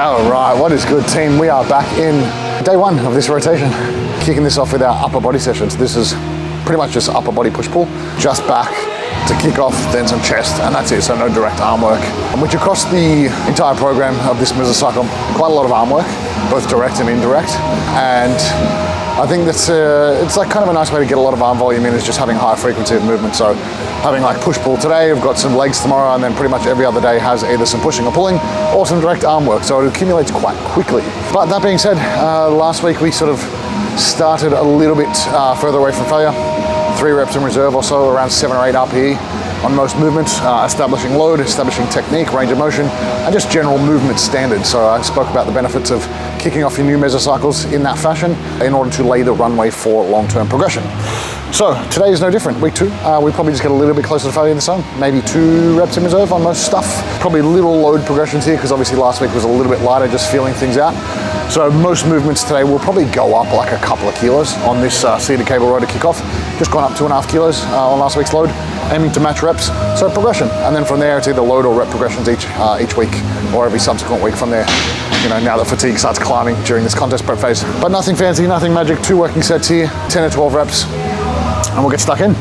All right, what is good, team? We are back in day one of this rotation, kicking this off with our upper body sessions. This is pretty much just upper body push-pull, just back to kick off, then some chest, and that's it, so no direct arm work. Which across the entire program of this mesocycle, quite a lot of arm work, both direct and indirect. And I think that's it's like kind of a nice way to get a lot of arm volume in, is just having high frequency of movement. So having like push-pull today, we've got some legs tomorrow, and then pretty much every other day has either some pushing or pulling, or some direct arm work, so it accumulates quite quickly. But that being said, last week we sort of started a little bit further away from failure. 3 reps in reserve or so, around 7 or 8 RPE on most movements, establishing load, establishing technique, range of motion, and just general movement standards. So I spoke about the benefits of kicking off your new mesocycles in that fashion in order to lay the runway for long-term progression. So today is no different. Week 2, we probably just get a little bit closer to failure this time, maybe 2 reps in reserve on most stuff. Probably little load progressions here, because obviously last week was a little bit lighter, just feeling things out. So most movements today will probably go up like a couple of kilos on this seated cable row to kick off. Just gone up 2.5 kilos on last week's load, aiming to match reps. So progression, and then from there it's either load or rep progressions each week, or every subsequent week from there. You know, now that fatigue starts climbing during this contest prep phase. But nothing fancy, nothing magic. 2 working sets here, 10 or 12 reps, and we'll get stuck in.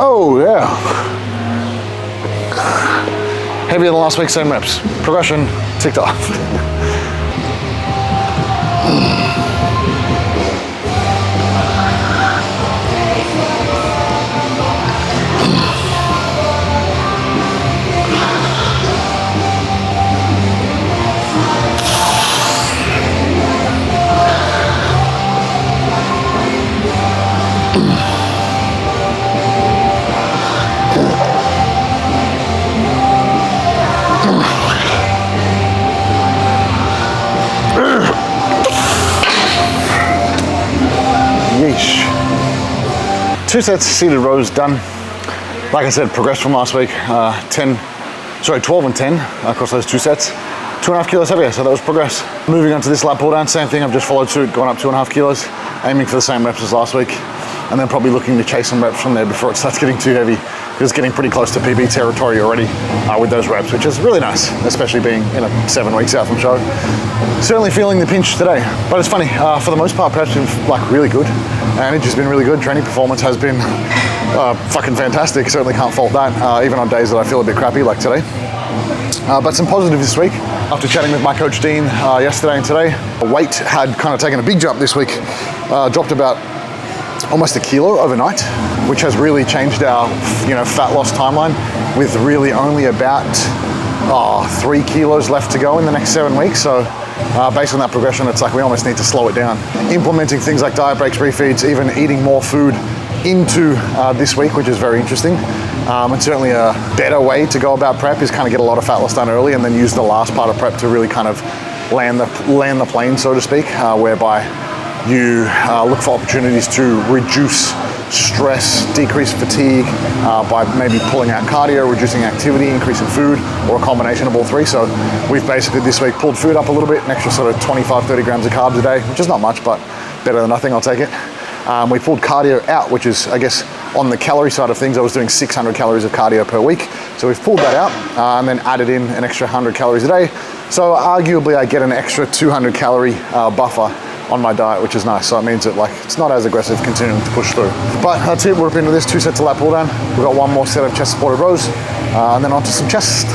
Oh yeah. Heavier than last week, same reps. Progression ticked off. Yeesh. 2 sets seated rows done. Like I said, progressed from last week. 12 and 10 across those 2 sets. 2.5 kilos heavier, so that was progress. Moving on to this lat pull down, same thing. I've just followed suit, gone up 2.5 kilos, aiming for the same reps as last week, and then probably looking to chase some reps from there before it starts getting too heavy. It's getting pretty close to PB territory already with those reps, which is really nice, especially being 7 weeks out from show. Certainly feeling the pinch today, but it's funny, for the most part, prep's been like really good, and it's just been really good. Training performance has been fucking fantastic. Certainly can't fault that, even on days that I feel a bit crappy like today. But some positives this week. After chatting with my coach Dean yesterday and today, weight had kind of taken a big jump this week, dropped about almost a kilo overnight, which has really changed our fat loss timeline, with really only about 3 kilos left to go in the next 7 weeks. So based on that progression, it's like we almost need to slow it down. Implementing things like diet breaks, refeeds, even eating more food into this week, which is very interesting. And certainly a better way to go about prep is kind of get a lot of fat loss done early, and then use the last part of prep to really kind of land the plane, so to speak, whereby you look for opportunities to reduce stress, decrease fatigue by maybe pulling out cardio, reducing activity, increasing food, or a combination of all 3. So we've basically this week pulled food up a little bit, an extra sort of 25-30 grams of carbs a day, which is not much, but better than nothing, I'll take it. We pulled cardio out, which is, I guess, on the calorie side of things, I was doing 600 calories of cardio per week. So we've pulled that out and then added in an extra 100 calories a day. So arguably I get an extra 200 calorie buffer on my diet, which is nice. So it means that it's not as aggressive continuing to push through. But that's it, we're up into this 2 sets of lat pull down. We've got 1 more set of chest supported rows and then onto some chest.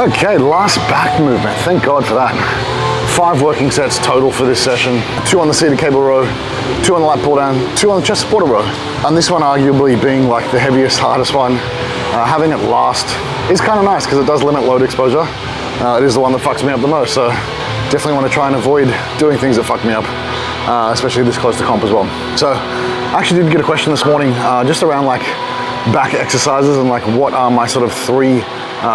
Okay, last back movement. Thank God for that. 5 working sets total for this session. 2 on the seated cable row, 2 on the lat pull down, 2 on the chest supported row. And this one arguably being like the heaviest, hardest one. Having it last is kind of nice because it does limit load exposure. It is the one that fucks me up the most, so definitely want to try and avoid doing things that fuck me up, especially this close to comp as well. So I actually did get a question this morning just around like back exercises and like what are my sort of 3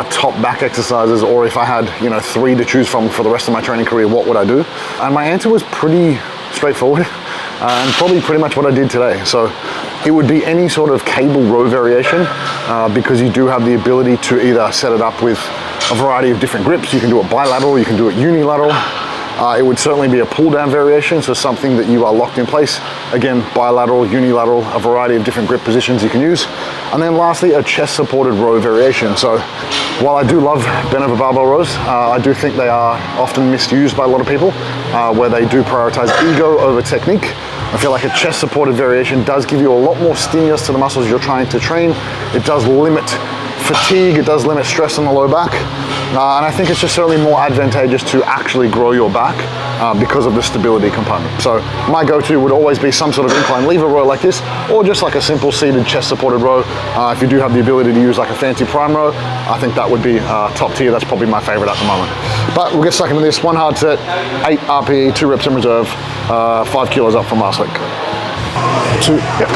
top back exercises, or if I had 3 to choose from for the rest of my training career, what would I do? And my answer was pretty straightforward and probably pretty much what I did today. So it would be any sort of cable row variation because you do have the ability to either set it up with a variety of different grips. You can do it bilateral, you can do it unilateral. It would certainly be a pull down variation, so something that you are locked in place. Again, bilateral, unilateral, a variety of different grip positions you can use. And then lastly, a chest supported row variation. So while I do love bent over barbell rows, I do think they are often misused by a lot of people where they do prioritize ego over technique. I feel like a chest supported variation does give you a lot more stimulus to the muscles you're trying to train. It does limit fatigue, it does limit stress on the low back. And I think it's just certainly more advantageous to actually grow your back because of the stability component. So my go-to would always be some sort of incline lever row like this, or just like a simple seated chest supported row. If you do have the ability to use like a fancy prime row, I think that would be top tier. That's probably my favorite at the moment. But we'll get stuck into this. 1 hard set, 8 RPE, 2 reps in reserve, 5 kilos up from last week. 2, yep.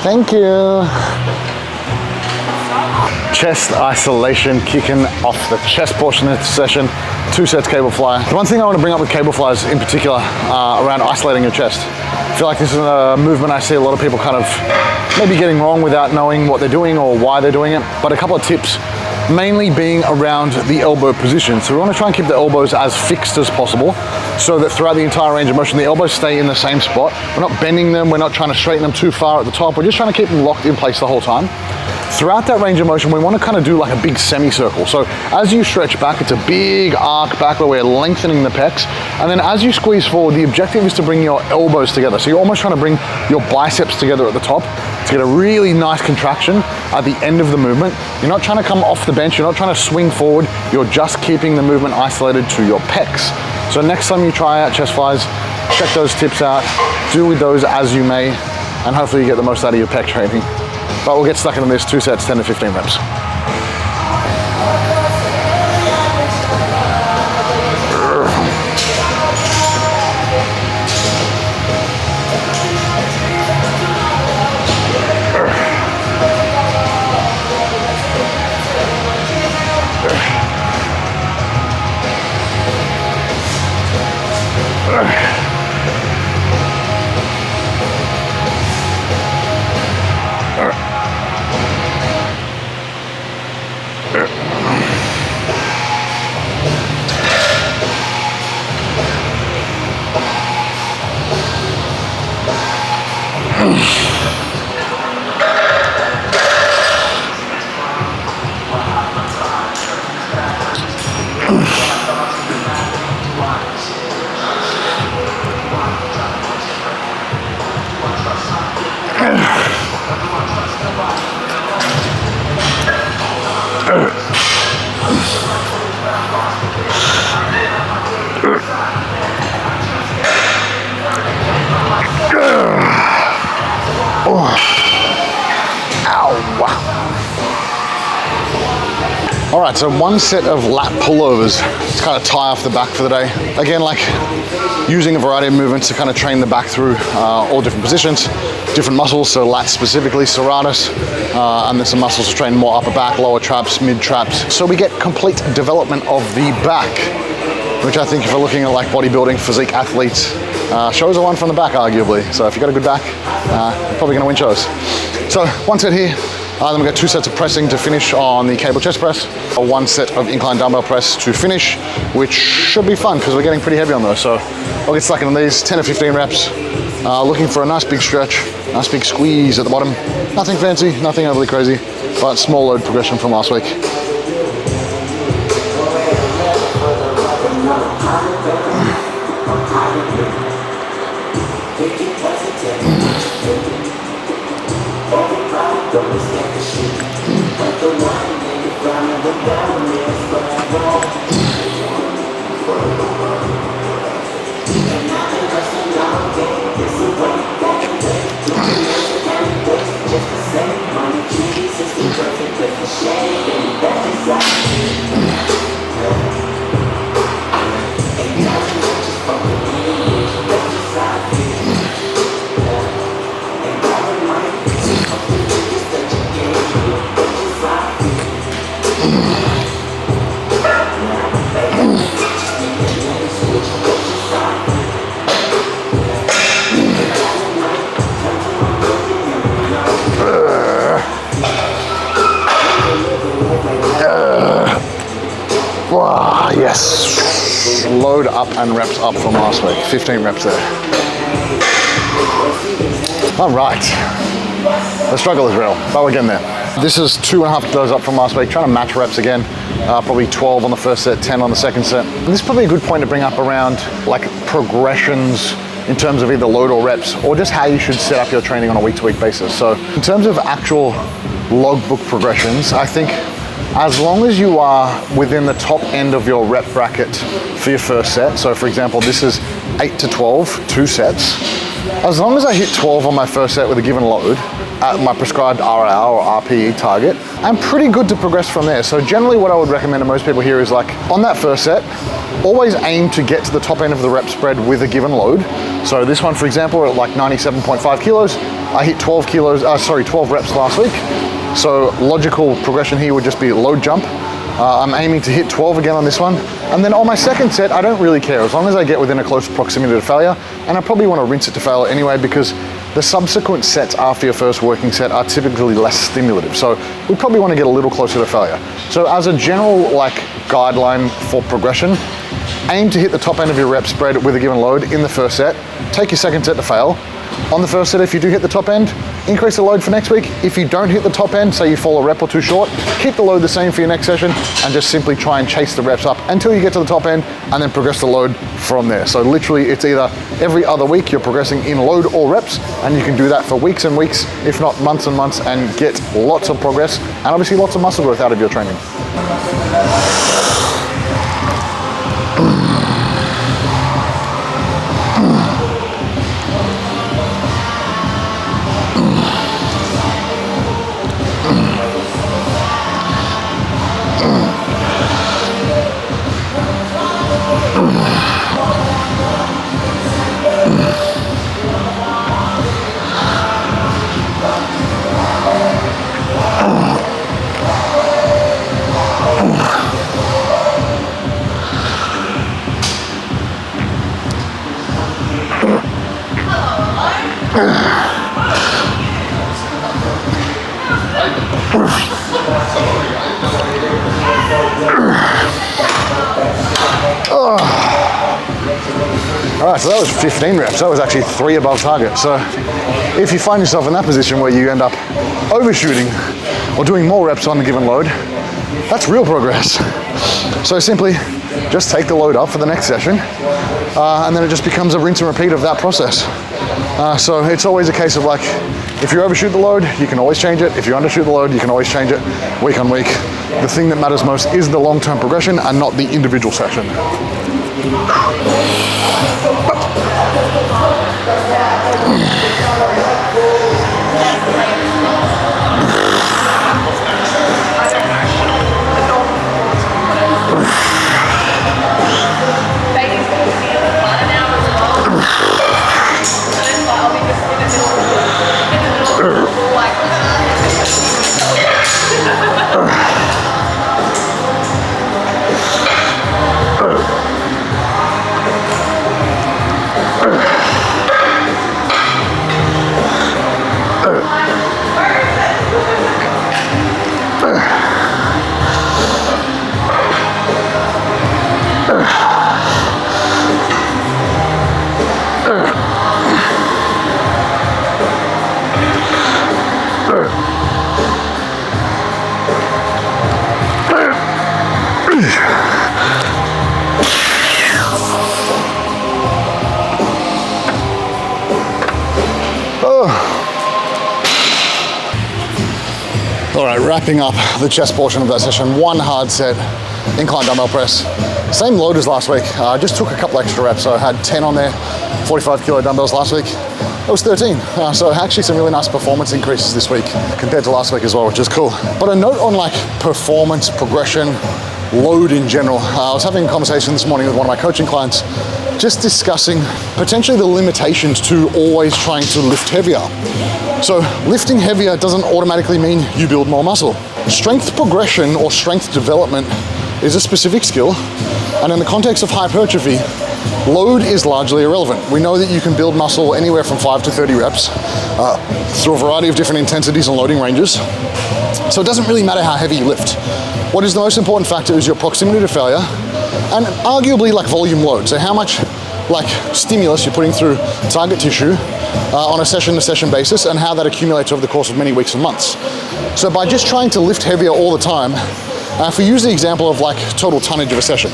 Thank you. Chest isolation, kicking off the chest portion of the session. 2 sets cable fly. The one thing I want to bring up with cable flies in particular around isolating your chest. I feel like this is a movement I see a lot of people kind of maybe getting wrong without knowing what they're doing or why they're doing it. But a couple of tips, mainly being around the elbow position. So we want to try and keep the elbows as fixed as possible so that throughout the entire range of motion, the elbows stay in the same spot. We're not bending them, we're not trying to straighten them too far at the top. We're just trying to keep them locked in place the whole time. Throughout that range of motion, we want to kind of do like a big semicircle. So as you stretch back, it's a big arc back where we're lengthening the pecs. And then as you squeeze forward, the objective is to bring your elbows together. So you're almost trying to bring your biceps together at the top to get a really nice contraction at the end of the movement. You're not trying to come off the bench, you're not trying to swing forward, you're just keeping the movement isolated to your pecs. So next time you try out chest flies, check those tips out, do with those as you may, and hopefully you get the most out of your pec training. But we'll get stuck into this, 2 sets, 10 to 15 reps. right, so one set of lat pullovers to kind of tie off the back for the day. Again, like using a variety of movements to kind of train the back through all different positions, different muscles, so lats specifically, serratus, and then some muscles to train more upper back, lower traps, mid traps. So we get complete development of the back, which I think if we're looking at like bodybuilding, physique athletes, shows are one from the back arguably. So if you've got a good back, you're probably gonna win shows. So one set here, then we've got 2 sets of pressing to finish on the cable chest press, 1 set of incline dumbbell press to finish, which should be fun because we're getting pretty heavy on those. So I'll get stuck in these, 10 to 15 reps, looking for a nice big stretch, nice big squeeze at the bottom. Nothing fancy, nothing overly crazy, but small load progression from last week. Wow, yes. Load up and reps up from last week. 15 reps there. All right. The struggle is real, but we're getting there. This is 2.5 kilos up from last week, trying to match reps again. Probably 12 on the first set, 10 on the second set. And this is probably a good point to bring up around like progressions in terms of either load or reps, or just how you should set up your training on a week-to-week basis. So in terms of actual logbook progressions, I think as long as you are within the top end of your rep bracket for your first set, so for example, this is 8 to 12, 2 sets. As long as I hit 12 on my first set with a given load at my prescribed RR or RPE target, I'm pretty good to progress from there. So generally what I would recommend to most people here is like on that first set, always aim to get to the top end of the rep spread with a given load. So this one, for example, at like 97.5 kilos, I hit 12 reps last week. So logical progression here would just be load jump. I'm aiming to hit 12 again on this one. And then on my second set, I don't really care as long as I get within a close proximity to failure. And I probably want to rinse it to failure anyway because the subsequent sets after your first working set are typically less stimulative. So we probably want to get a little closer to failure. So as a general like guideline for progression, aim to hit the top end of your rep spread with a given load in the first set. Take your second set to fail. On the first set, if you do hit the top end, increase the load for next week. If you don't hit the top end, say you fall a rep or 2 short, keep the load the same for your next session and just simply try and chase the reps up until you get to the top end and then progress the load from there. So literally it's either every other week you're progressing in load or reps, and you can do that for weeks and weeks, if not months and months, and get lots of progress and obviously lots of muscle growth out of your training. All right, so that was 15 reps. That was actually 3 above target. So if you find yourself in that position where you end up overshooting or doing more reps on a given load, that's real progress. So simply just take the load up for the next session, and then it just becomes a rinse and repeat of that process. So it's always a case of like, if you overshoot the load, you can always change it. If you undershoot the load, you can always change it week on week. The thing that matters most is the long-term progression and not the individual session. All right, wrapping up the chest portion of that session. One hard set, incline dumbbell press. Same load as last week. I just took a couple extra reps. So I had 10 on there, 45 kilo dumbbells last week. It was 13. So actually some really nice performance increases this week compared to last week as well, which is cool. But a note on like performance, progression, load in general. I was having a conversation this morning with one of my coaching clients, just discussing potentially the limitations to always trying to lift heavier. So lifting heavier doesn't automatically mean you build more muscle. Strength progression or strength development is a specific skill, and in the context of hypertrophy, load is largely irrelevant. We know that you can build muscle anywhere from 5 to 30 reps through a variety of different intensities and loading ranges. So it doesn't really matter how heavy you lift. What is the most important factor is your proximity to failure and arguably like volume load. So how much like stimulus you're putting through target tissue on a session-to-session basis, and how that accumulates over the course of many weeks and months. So by just trying to lift heavier all the time, if we use the example of like total tonnage of a session,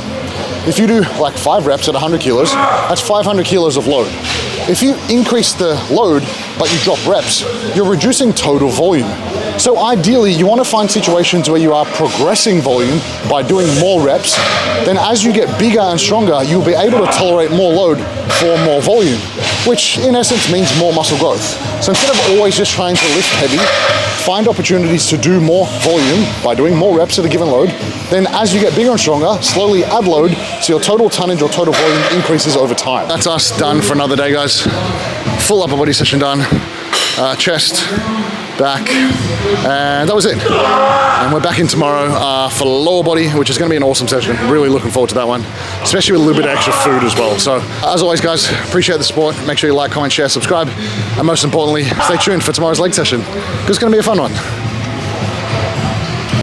if you do like 5 reps at 100 kilos, that's 500 kilos of load. If you increase the load, but you drop reps, you're reducing total volume. So ideally, you want to find situations where you are progressing volume by doing more reps. Then as you get bigger and stronger, you'll be able to tolerate more load for more volume, which in essence means more muscle growth. So instead of always just trying to lift heavy, find opportunities to do more volume by doing more reps at a given load. Then as you get bigger and stronger, slowly add load so your total tonnage or total volume increases over time. That's us done for another day, guys. Full upper body session done. Chest, back, and that was it. And we're back in tomorrow for lower body, which is going to be an awesome session. Really looking forward to that one, especially with a little bit of extra food as well. So as always, guys, appreciate the support. Make sure you like, comment, share, subscribe, and most importantly, stay tuned for tomorrow's leg session, because it's going to be a fun one.